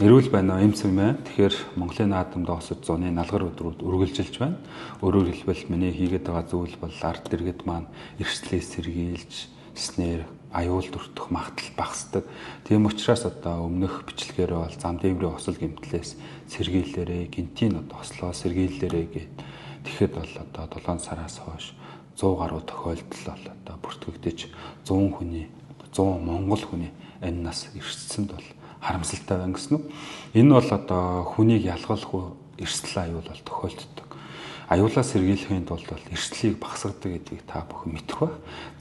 Эрүүл байна уу? Эмс юм байна. Тэгэхээр Монголын наадамд осод зуны налгар өдрүүд үргэлжилж байна. Өөрөөр хэлбэл миний хийгээд байгаа зүйл бол ард иргэд маань эрсдлээ сэргийлж, снэр, аюул дүртэх магтал багасдаг. Тийм учраас одоо өмнөх бичлэгээрээ бол зам дээврийн осол гэмтлээс сэргийлээрээ, гинтийн ослоо сэргийлээрээ гэд. Тэгэхэд бол одоо 7 сараас хойш 100 гаруй тохиолдол бол одоо бүртгэгдэж 100 хүний, 100 монгол хүний энэ нас эрсцсэнд бол харамсалтай байна гэсэн үг. Энэ бол одоо хүнийг ялгалгүй эрсдэл аюул бол тохиолддог. Аюулаа сэргийлэхийн тулд бол эрсдлийг багасгадаг гэдгийг та бүхэн мэдэх ба.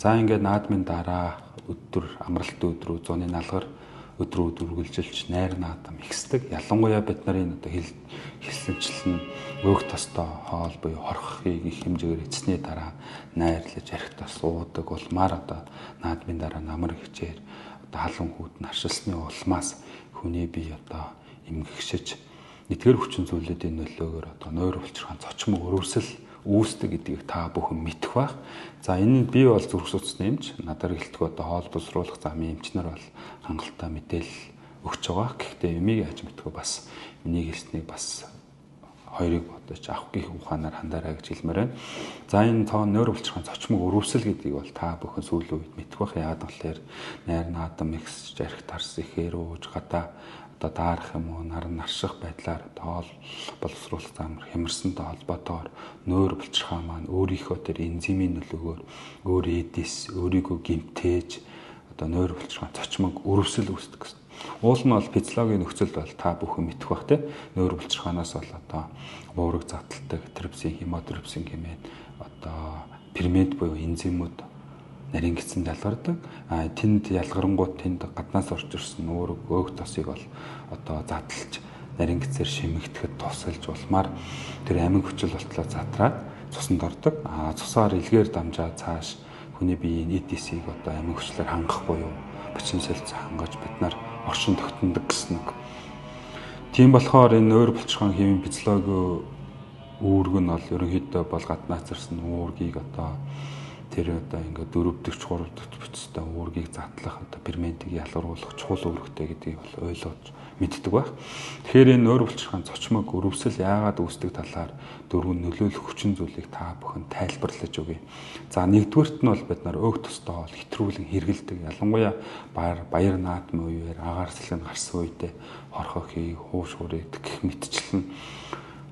За ингээд наадмын дараа өдөр амралтын өдрөө зуны налгар өдрүүд үргэлжилж найр наадам ихсдэг. Ялангуяа бид нарын одоо хэлсэнчлэн өөх тостой хоол буюу хорхохыг их хэмжээгээр эцсний дараа найрлаж арх тос уудаг улмаар одоо наадмын дараа намар хичээр халуун хүүд наршилсны улмаас хүний бие одоо эмгэгшиж эдгээр хүчин зүйлүүдийн нөлөөгөөр одоо нойр булчирхаан цочмог өрөвсөл үүсдэг гэдгийг та бүхэн мэдэх бах. За энэ би бол зүрх судасны эмч, надаар гэлтгөө одоо хоол босруулах замын эмчнэр бол хангалттай мэдээлэл өгч байгаа. Гэхдээ эмийг яаж мэдхөө бас миний хэлснийг бас хоёрыг бодож авахгүйх ухаанаар хандаарай гэж хэлмээр байна. За энэ тоон нойр булчирхаан цочмог өрөвсөл гэдгийг бол та бүхэн сүүлийн үед мэдэх бах. Яагаад гэвэл найр наадам ихсэж арх тарс ихээр ууж гадаа одоо даарах юм уу нар нарших байдлаар тоол боловсруулах замаар хямарсантай холбоотойгоор нойр булчирхаан маань өөрийнхөө тэр энзимийн нөлөөгөөр өөр эдис өөрийгөө гэмтээж одоо нойр булчирхаан цочмог өрөвсөл үүсдэг гэсэн. Уул нь бол физиологийн нөхцөл бол та бүхэн мэдэх бах те. Нойр булчирхаанаас бол одоо уурэг задлалдаг трипсин, хемотрипсин хэмээн одоо фермент буюу энзимүүд нарийн гидсэнд ялгардаг. Тэнд ялгарангууд тэнд гаднаас орж ирсэн уурэг өөх тосыг бол одоо задлж нарийн гидсээр шимэгдэхэд тусалж улмаар тэр амин хүчил болтлоо задраад цуснд ордог. Цусаар илгээр дамжаад цааш хүний биеийн эдисийг одоо амин хүчлээр хангах буюу бачин солилцоо хангаж бид нар оршин тогтнодог гэсэн үг. Тийм болохоор энэ нойр булчирхаан хэвийн физиологийн үүрэг нь бол ерөнхийдөө бол гаднаас ирсэн уургийг одоо тэр одоо ингээд 4-р 3-р бүтцтэй уургийг задлах одоо ферментийг ялгаруулах чухал үүрэгтэй гэдгийг бол ойлгож мэддэг байх. Тэгэхээр энэ нойр булчирхаан цочмог өрөвсөл яагаад үүсдэг талаар дөрвөн нөлөөлөх хүчин зүйлийг та бүхэн тайлбарлаж өгье. За нэгдүгээрт нь бол бид нар өөх тостой хоол хэтрүүлэн хэргэлдэг. Ялангуяа баяр наадмын үеэр агаар сэлгэнд гарсан үедээ хорхохыг, хууш хуурыг гэх мэтчлэн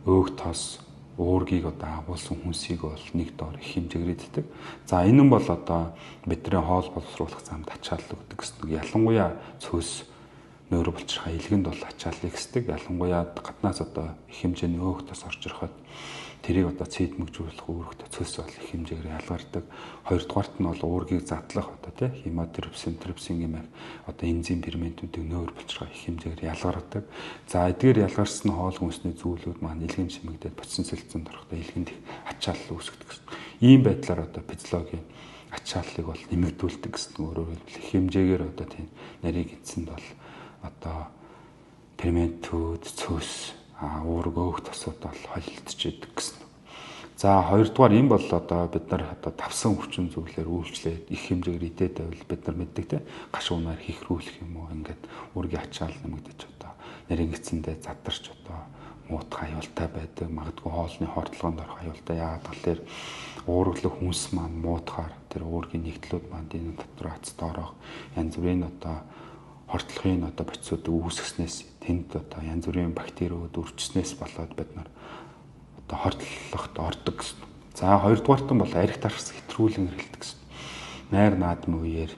өөх тос уургийг одоо агуулсан хүнсийг бол нэг доор их хэмжээгээр иддэг. За энэ нь бол одоо бидний хоол боловсруулах замд ачаалал өгдөг гэсэн. Ялангуяа цөс нойр булчирхаан илгэнд бол ачааллыг хэсдэг. Ялангуяа гаднаас одоо их хэмжээний өөх тос орж ироход тэрийг одоо цэдмэгжүүлэх үүрэгтэй цөс бол их хэмжээгээр ялгардаг. Хоёрдугаарт нь бол уургийг задлах одоо тий хемотрипсин, трипсин гэмээр одоо энзим ферментүүдийг нойр булчирхаан их хэмжээгээр ялгардаг. За эдгээр ялгарсан хоол хүнсний зүйлүүд маань илгэн чимэгдээд бочсон солилцоонд орохдоо илгэнд их ачаалал үүсгдэг гэсэн. Ийм байдлаар одоо физиологийн ачааллыг бол нэмэгдүүлдэг гэсэн. Өөрөөр хэлбэл их хэмжээгээр одоо тийм нарийн эцэнд бол одоо ферментүүд, цөс, уурэг өөх тосууд бол холилдож идэг гэсэн. За хоёрдугаар энэ бол одоо бид нар одоо давсан хүчин зүйлээр үйлчлээд их хэмжээгээр идээд байвал бид нар мэддэг те гашуунаар хихрүүлэх юм уу ингээд үүргийн ачаал нэмэгдэж одоо нарийн эцэндээ задарч одоо муутах аюултай байдаг. Магадгүй хоолны хордлогонд орох аюултай. Яагаад гэвэл уурглах хүнс маань муутахаар тэр уургийн нэгдлүүд маань энэ дотор хацд орох янз бүрийн одоо хордлогын одоо процессыг үүсгэснээс тэнд одоо янз бүрийн бактериуд өрчснээс болоод бид нар одоо хордлогот ордог гэсэн. За хоёрдугаарт нь бол арх тарс хэтрүүлэн хэрэлдэг гэсэн. Найр наадмын үеэр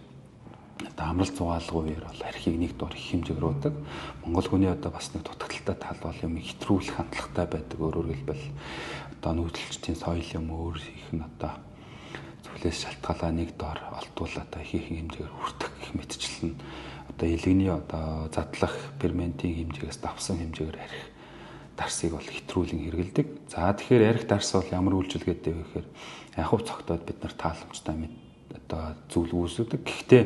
одоо амралт зугаалгын үеэр бол архийг нэг дор их хэмжээгээр уудаг. Монгол хүний одоо бас нэг дутагдaltaй тал бол юм хэтрүүлэх хандлагатай байдаг. Өөрөөр хэлбэл одоо нүүдэлчдийн соёл юм өөр их нь одоо зүйлээс шалтгаалаа нэг дор олдвол одоо их хэмжээгээр хүртэх гэх мэтчлэн одоо илгэний одоо задлах ферментийн хэмжээс давсан хэмжээгээр арх дарсыг бол хэтрүүлэн хэргэлдэг. За тэгэхээр арх дарс бол ямар үйлчилгээтэй вэ гэхээр ахуй цогтоод бид нар тааламжтай одоо зүйл үүсгэдэг. Гэхдээ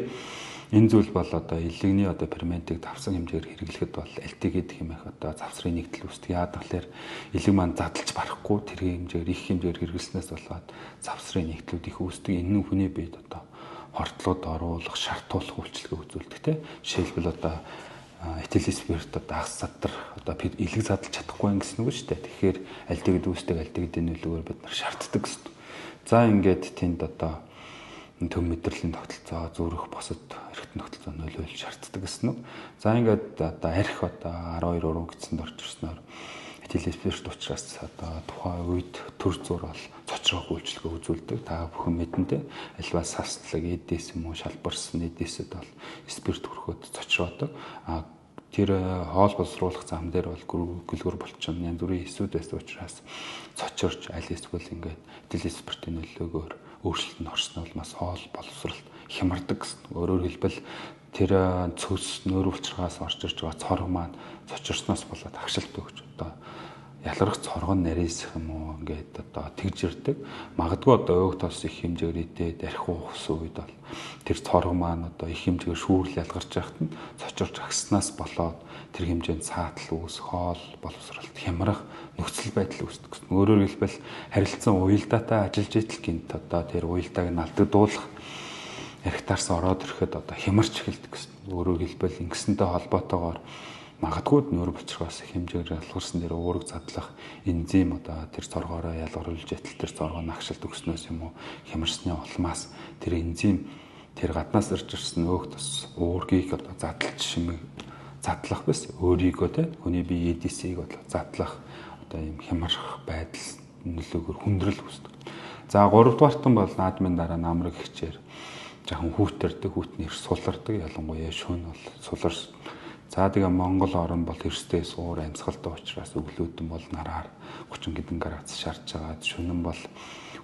энэ зүйл бол одоо илгэний одоо ферментийг давсан хэмжээгээр хэрэглэхэд бол альтигид хэмээх одоо завсрын нэгдэл үүсдэг. Яагаад гэвэл илэг маань задлж барахгүй тэр хэмжээгээр их хэмжээгээр хэрэглэснээс болоод завсрын нэгдлүүд их үүсдэг. Энэ нь хүний биед одоо хортлоод оруулах, шартуулах үйлчилгээ үзүүлдэг тийм. Жишээлбэл одоо телеспирт одоо агс задар одоо илэг задлж чадахгүй юм гэсэн үг шүү дээ. Тэгэхээр альдыг дүүсдэг альдыг дэнүүлгээр бид нар шаарддаг гэсэн. За ингээд тэнд одоо төв мэдрэлийн тогтолцоо зүрх босод эргэтэн тогтолцоо нөлөөлж шаарддаг гэсэн үг. За ингээд одоо арх одоо 12 уруу гэсэн орж ирснээр телеспирт учраас одоо тухайн үед төр зур бол цочрох үйлчлэгээ үзүүлдэг. Та бүхэн мэднэ. Альва саслаг эдээс юм уу шалбарсан эдээсэд бол спирт хүрхөд цочроодог. Тэр хоол боловсруулах зам дээр бол гүлгөр булчин янз бүрийн эсүүд байсан учраас цочорч аль эсвэл ингээд телеспиртийн нөлөөгөөр өөрчлөлтөнд орсон бол бас хоол боловсралт хямардаг гэсэн. Өөрөөр хэлбэл тэр цөс нойр булчиргаас орж ирж байгаа цорго маань цочорсноос болоод агшилт өгч одоо ялгарх цоргон нарийсах юм уу ингээд одоо тэгж ирдэг. Магадгүй одоо өөх тос их хэмжээгээр идээд архи ухсан үед бол тэр цорго маань одоо их хэмжээгээр шүүрэл ялгарч байхад нь цочорч агснаас болоод тэр хэмжээнд саатал үүс, хоол боловсралт хямрах нөхцөл байдал үүсдэг. Өөрөөр хэлбэл харилцан уялдаатай ажиллаж идэл гинт одоо тэр уялдааг нь алдагдуулах архитаарс ороод ирэхэд одоо хямарч эхэлдэг гэсэн. Өөрөөр хэлбэл ингэсэнтэй холбоотойгоор магадгүй нойр булчиргаас хэмжээгээр ялгарсан дээр уурэг задлах энзим одоо тэр цоргоороо ялгаруулж ятал тэр цоргоо нагшилт өгснөөс юм уу хямарсны улмаас тэр энзим тэр гаднаас ирж ирсэн өөх тус уургийг одоо задлж шимэг задлах биш өөрийгөө те хүний бие эдисийг бодлоо задлах одоо юм хямарх байдал нөлөөгөөр хүндрэл үүсдэг. За 3 дугаартан бол наадмын дараа намраг хичээр жоохон хүүтэрдэг хүүтний сулардаг ялангуяа шөнө бол суларс. За тэгээ Монгол орн бол эрсдээ суур амьсгалтай учраас өглөөдөн бол нараар 30 хэдэн градус шарж байгаа. Шөнөн бол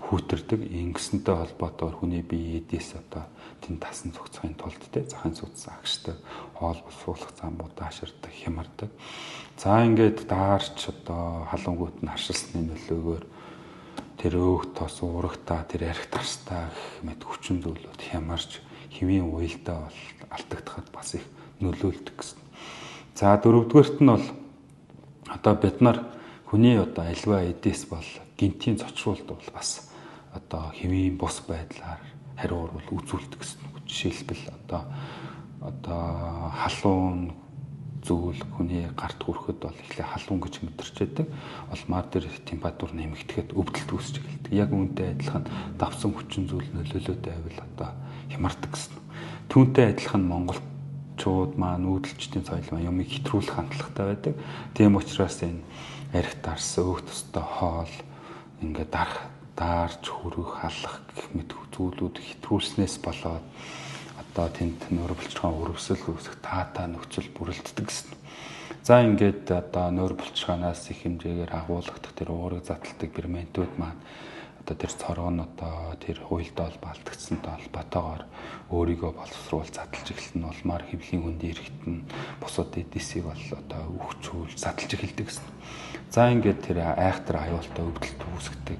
хүүтэрдэг. Ингэсэнтэй холбоотойгоор хүний бие эдээс одоо тэнд тасан цогцохын тулд те захын сүнс агшдаг, хоол боловсруулах замбууд дааширдаг, хямардаг. За ингээд даарч одоо халангуут нь харшилсны нөлөөгөөр тэр өөх тос уурагтаа тэр арх тарстаа гэх мэт хүчин зүйлүүд хямарч хэвийн уялдаа бол алдагдахад бас их нөлөөлдөг гэсэн. За 4-дүгээрт нь бол одоо бид нар хүний одоо альва эдээс бол гинтийн цочруулалт бол бас одоо хэвийн бус байдлаар хариу урвал үзүүлдэг гэсэн. Жишээлбэл одоо халуун зүйл хүний гарт хүрэхэд бол эхлээ халуун гэж мэдэрч байдаг. Улмаар тэр температур нэмэгдэхэд өвдөлт үүсч эхэлдэг. Яг үүнтэй адилхан давсан хүчин зүйл нөлөөлөд байвал одоо хямардаг гэсэн. Түүнтэй адилхан монголчууд маань нүүдэлчдийн соёл маань юмыг хэтрүүлэх хандлагатай байдаг. Тийм учраас энэ арх дарс өөх тустай хоол ингээд даарч хөрөх халах гэх мэт зүйлүүд хэтрүүлснээс болоод одоо тэнд нойр булчиргаан өрөвсөл үүсэх таатай нөхцөл бүрэлддэг гэсэн. За ингээд одоо нойр булчиргаанаас их хэмжээгээр агуулгадах тэр уурэг задлагддаг ферментүүд маань одоо тэр цоргоо нь одоо тэр хуйлдаа балдагдсантай холбоотойгоор өөрийгөө боловсруул задлж эхэлнэ улмаар хэвлийн хүнд эргэтэн бусад эдисийг бол одоо өгчүүл задлж эхэлдэг гэсэн. За ингээд тэр айхтар аюултай өвдөлт үүсгдэг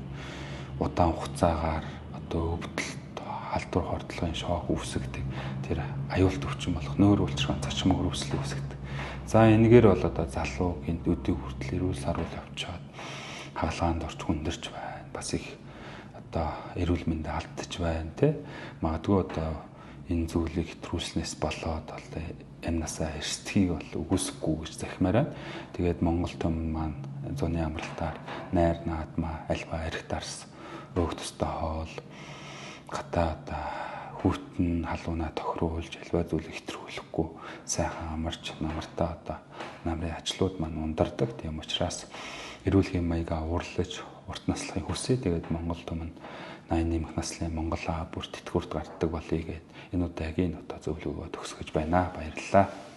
удаан хугацаагаар одоо өвдөлт халдвар хордлогын шок үүсгдэг тэр аюулт өвчин болох нойр булчиргаан цочмог өрөвсөл үүсгдэг. За энэгээр бол одоо залуу гинт өдөө хүртэл эрүүл саруул явчаад хаалгаанд орч хүндэрч байна. Бас их одоо эрүүл мэндэ алдчих байна те. Магадгүй одоо энэ зүйлийг хэтрүүлснээс болоод одоо амнасаа эрсдгийг бол үгүйсэхгүй гэж захимаараа. Тэгээд Монгол төмөн маань зуны амралтаар найр наадмаа альва арх дарс өөх тустай хоол гадаад хүүтэн халуунаа тохируулж альва зүйлийг хэтрүүлэхгүй сайхан амарч намартаа одоо намрын ачлууд маань ундардаг. Тийм учраас эрүүл маягаа уурлаж урт наслахыг хүсье. Тэгээд Монгол төмөн 80 нэмэх наслын Монгол бүр тэтгэврт гардаг болъё гэд энэ удаагийн одоо зөвлөгөө төгсгөж байна. Баярлалаа.